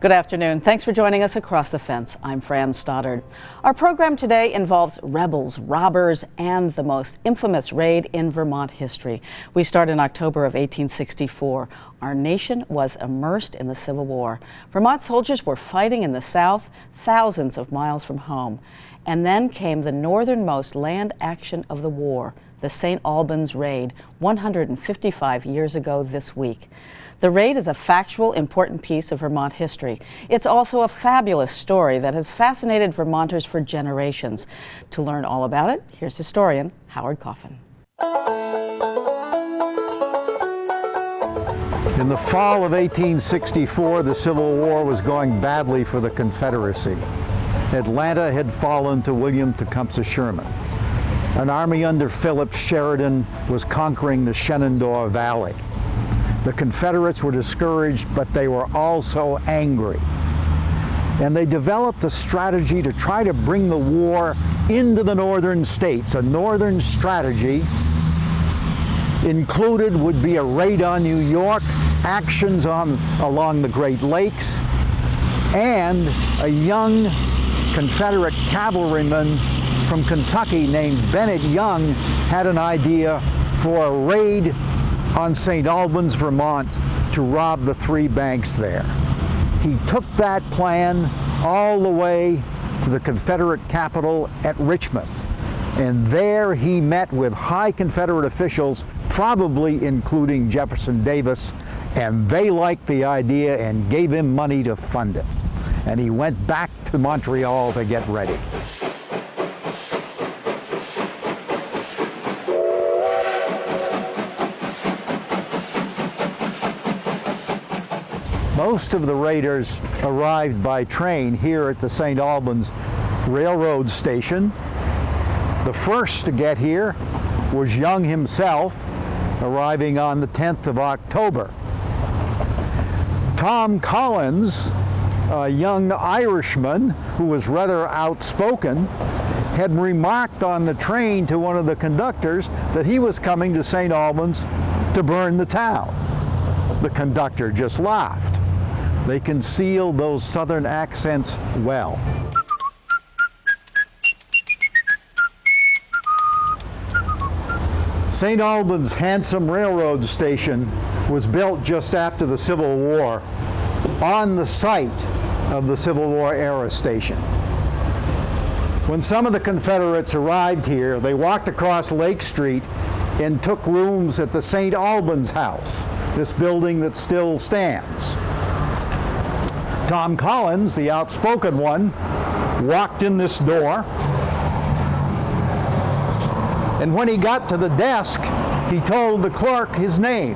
Good afternoon. Thanks for joining us across the fence. I'm Fran Stoddard. Our program today involves rebels, robbers, and the most infamous raid in Vermont history. We start in October of 1864. Our nation was immersed in the Civil War. Vermont soldiers were fighting in the South, thousands of miles from home. And then came the northernmost land action of the war, the St. Albans raid, 155 years ago this week. The raid is a factual, important piece of Vermont history. It's also a fabulous story that has fascinated Vermonters for generations. To learn all about it, here's historian Howard Coffin. In the fall of 1864, the Civil War was going badly for the Confederacy. Atlanta had fallen to William Tecumseh Sherman. An army under Philip Sheridan was conquering the Shenandoah Valley. The Confederates were discouraged, but they were also angry. And they developed a strategy to try to bring the war into the northern states. A northern strategy included would be a raid on New York, actions along the Great Lakes, and a young Confederate cavalryman from Kentucky named Bennett Young had an idea for a raid on St. Albans, Vermont, to rob the three banks there. He took that plan all the way to the Confederate capital at Richmond. And there he met with high Confederate officials, probably including Jefferson Davis, and they liked the idea and gave him money to fund it. And he went back to Montreal to get ready. Most of the raiders arrived by train here at the St. Albans Railroad Station. The first to get here was Young himself, arriving on the 10th of October. Tom Collins, a young Irishman who was rather outspoken, had remarked on the train to one of the conductors that he was coming to St. Albans to burn the town. The conductor just laughed. They concealed those southern accents well. St. Albans' handsome railroad station was built just after the Civil War on the site of the Civil War era station. When some of the Confederates arrived here, they walked across Lake Street and took rooms at the St. Albans House, this building that still stands. Tom Collins, the outspoken one, walked in this door, and when he got to the desk, he told the clerk his name,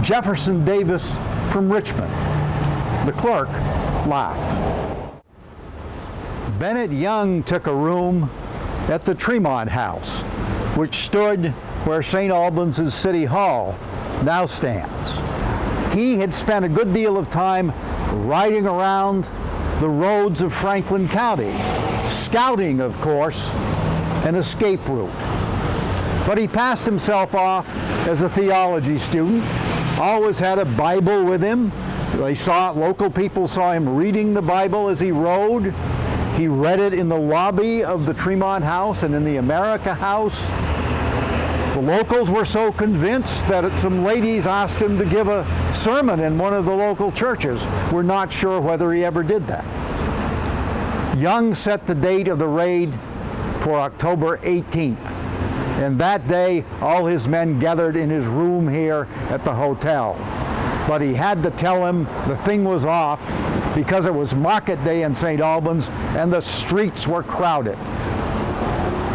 Jefferson Davis from Richmond. The clerk laughed. Bennett Young took a room at the Tremont House, which stood where St. Albans' City Hall now stands. He had spent a good deal of time riding around the roads of Franklin County, scouting, of course, an escape route. But he passed himself off as a theology student, always had a Bible with him. Local people saw him reading the Bible as he rode. He read it in the lobby of the Tremont House and in the America House. The locals were so convinced that some ladies asked him to give a sermon in one of the local churches. We're not sure whether he ever did that. Young set the date of the raid for October 18th. And that day, all his men gathered in his room here at the hotel. But he had to tell him the thing was off because it was market day in St. Albans and the streets were crowded.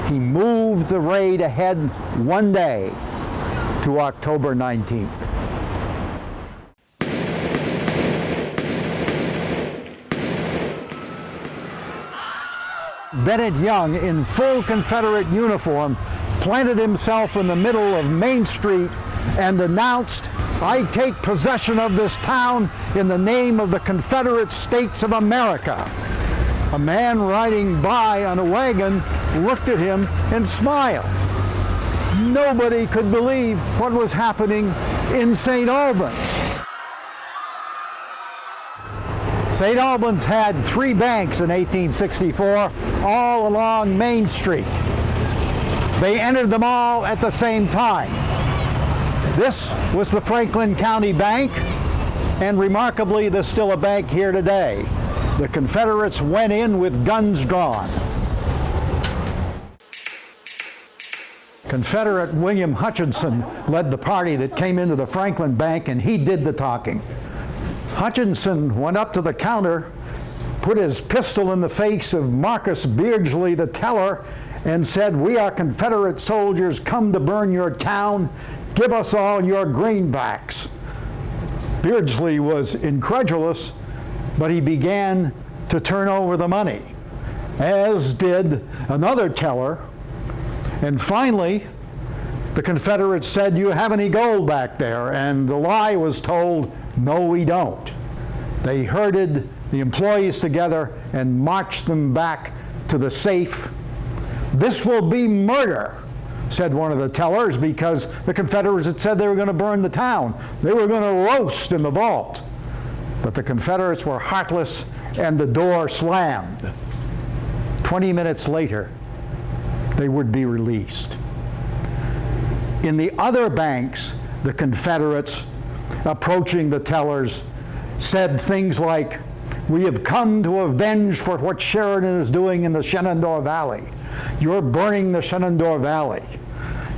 He moved the raid ahead one day to October 19th. Bennett Young, in full Confederate uniform, planted himself in the middle of Main Street and announced, "I take possession of this town in the name of the Confederate States of America." A man riding by on a wagon looked at him and smiled. Nobody could believe what was happening in St. Albans. St. Albans had 3 banks in 1864, all along Main Street. They entered them all at the same time. This was the Franklin County Bank, and remarkably, there's still a bank here today. The Confederates went in with guns drawn. Confederate William Hutchinson led the party that came into the Franklin Bank, and he did the talking. Hutchinson went up to the counter, put his pistol in the face of Marcus Beardsley, the teller, and said, "We are Confederate soldiers come to burn your town. Give us all your greenbacks." Beardsley was incredulous, but he began to turn over the money, as did another teller. And finally, the Confederates said, "You have any gold back there?" And the lie was told, "No, we don't." They herded the employees together and marched them back to the safe. "This will be murder," said one of the tellers, because the Confederates had said they were going to burn the town. They were going to roast in the vault. But the Confederates were heartless, and the door slammed. 20 minutes later, they would be released. In the other banks, the Confederates, approaching the tellers, said things like, "We have come to avenge for what Sheridan is doing in the Shenandoah Valley. You're burning the Shenandoah Valley.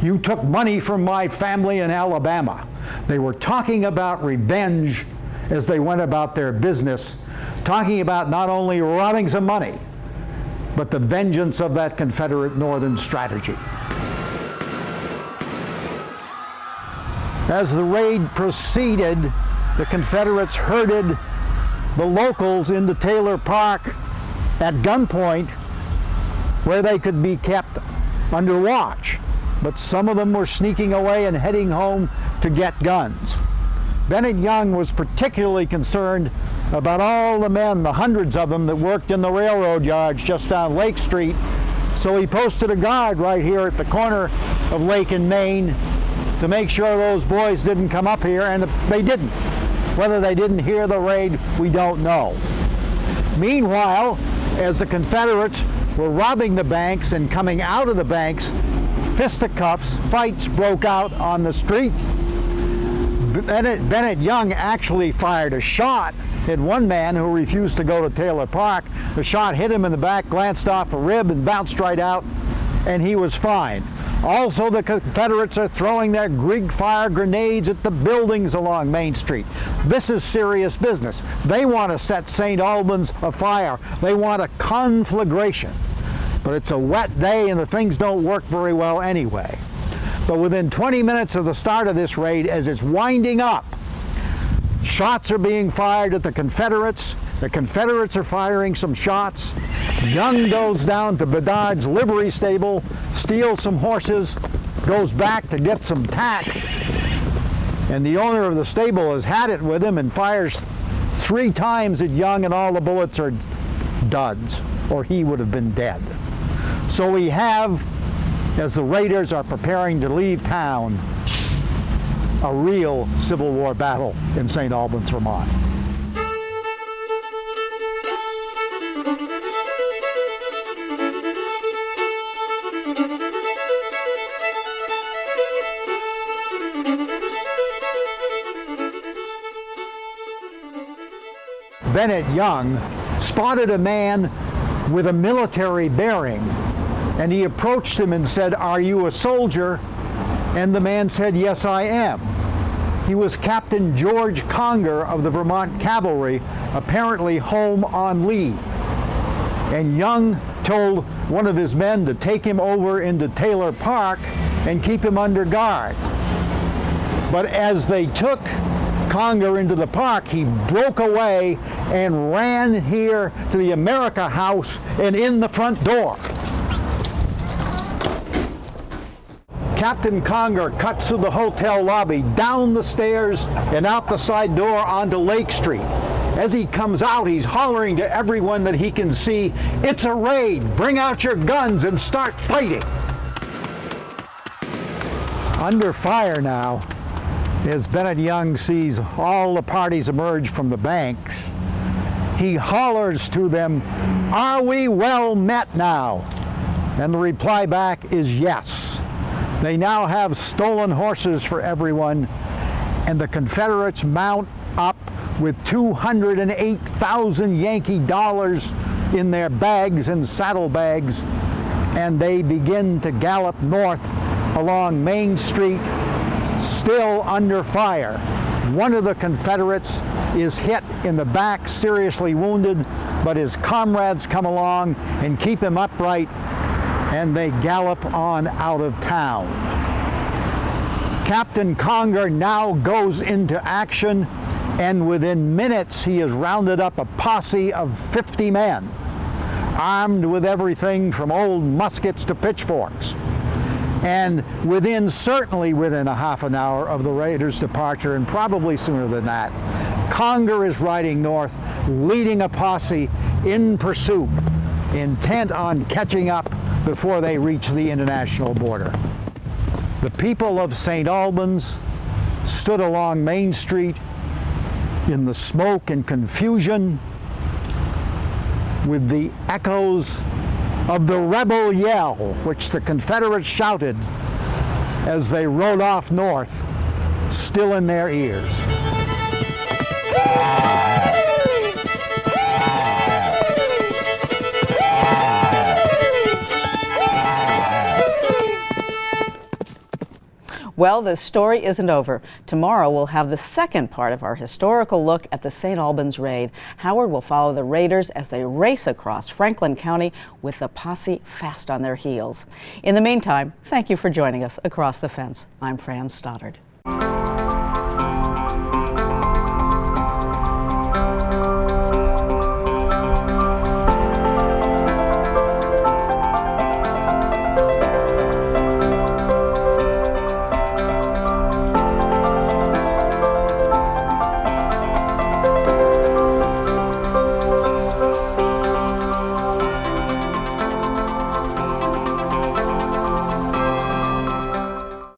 You took money from my family in Alabama." They were talking about revenge as they went about their business, talking about not only robbing some money, but the vengeance of that Confederate Northern strategy. As the raid proceeded, the Confederates herded the locals into Taylor Park at gunpoint, where they could be kept under watch. But some of them were sneaking away and heading home to get guns. Bennett Young was particularly concerned about all the men, the hundreds of them that worked in the railroad yards just down Lake Street. So he posted a guard right here at the corner of Lake and Main to make sure those boys didn't come up here, and they didn't. Whether they didn't hear the raid, we don't know. Meanwhile, as the Confederates were robbing the banks and coming out of the banks, fisticuffs, fights broke out on the streets. Bennett Young actually fired a shot at one man who refused to go to Taylor Park. The shot hit him in the back, glanced off a rib, and bounced right out, and he was fine. Also, the Confederates are throwing their Greek fire grenades at the buildings along Main Street. This is serious business. They want to set St. Albans afire. They want a conflagration. But it's a wet day and the things don't work very well anyway. But within 20 minutes of the start of this raid, as it's winding up, shots are being fired at the Confederates. The Confederates are firing some shots. Young goes down to Bedard's livery stable, steals some horses, goes back to get some tack, and the owner of the stable has had it with him and fires 3 times at Young, and all the bullets are duds, or he would have been dead. So we have, as the raiders are preparing to leave town, a real Civil War battle in St. Albans, Vermont. Bennett Young spotted a man with a military bearing, and he approached him and said, "Are you a soldier?" And the man said, "Yes, I am." He was Captain George Conger of the Vermont Cavalry, apparently home on leave. And Young told one of his men to take him over into Taylor Park and keep him under guard. But as they took Conger into the park, he broke away and ran here to the America House and in the front door. Captain Conger cuts through the hotel lobby, down the stairs, and out the side door onto Lake Street. As he comes out, he's hollering to everyone that he can see, "It's a raid! Bring out your guns and start fighting!" Under fire now, as Bennett Young sees all the parties emerge from the banks, he hollers to them, "Are we well met now?" And the reply back is yes. They now have stolen horses for everyone, and the Confederates mount up with 208,000 Yankee dollars in their bags and saddlebags, and they begin to gallop north along Main Street, still under fire. One of the Confederates is hit in the back, seriously wounded, but his comrades come along and keep him upright, and they gallop on out of town. Captain Conger now goes into action, and within minutes he has rounded up a posse of 50 men, armed with everything from old muskets to pitchforks. And certainly within a half an hour of the raiders' departure, and probably sooner than that, Conger is riding north, leading a posse in pursuit, intent on catching up before they reach the international border. The people of St. Albans stood along Main Street in the smoke and confusion with the echoes of the rebel yell, which the Confederates shouted as they rode off north, still in their ears. Well, this story isn't over. Tomorrow we'll have the second part of our historical look at the St. Albans raid. Howard will follow the raiders as they race across Franklin County with the posse fast on their heels. In the meantime, thank you for joining us across the fence. I'm Fran Stoddard.